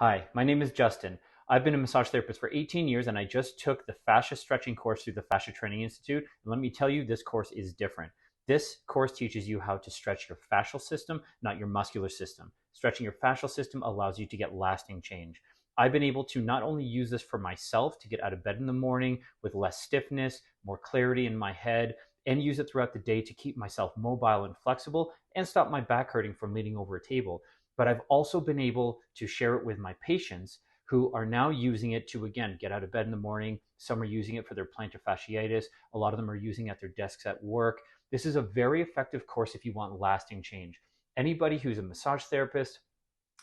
Hi, my name is Justin. I've been a massage therapist for 18 years and I just took the fascia stretching course through the Fascia Training Institute. And let me tell you, this course is different. This course teaches you how to stretch your fascial system, not your muscular system. Stretching your fascial system allows you to get lasting change. I've been able to not only use this for myself to get out of bed in the morning with less stiffness, more clarity in my head, and use it throughout the day to keep myself mobile and flexible and stop my back hurting from leaning over a table, but I've also been able to share it with my patients who are now using it to, again, get out of bed in the morning. Some are using it for their plantar fasciitis. A lot of them are using it at their desks at work. This is a very effective course if you want lasting change. Anybody who's a massage therapist,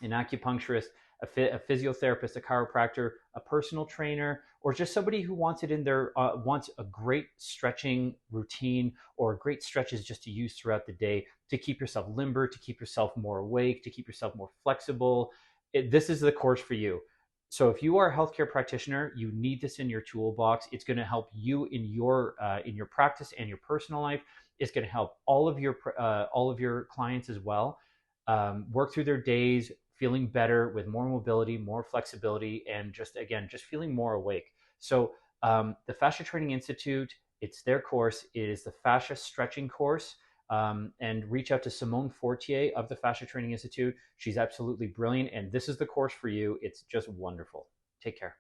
an acupuncturist, a physiotherapist, a chiropractor, a personal trainer, or just somebody who wants it in their wants a great stretching routine or great stretches just to use throughout the day to keep yourself limber, to keep yourself more awake, to keep yourself more flexible. This is the course for you. So if you are a healthcare practitioner, you need this in your toolbox. It's going to help you in your practice and your personal life. It's going to help all of your clients as well work through their days feeling better with more mobility, more flexibility, and just again, just feeling more awake. So the Fascia Training Institute, it's their course. It is the Fascia Stretching Course. And reach out to Simone Fortier of the Fascia Training Institute. She's absolutely brilliant, and this is the course for you. It's just wonderful. Take care.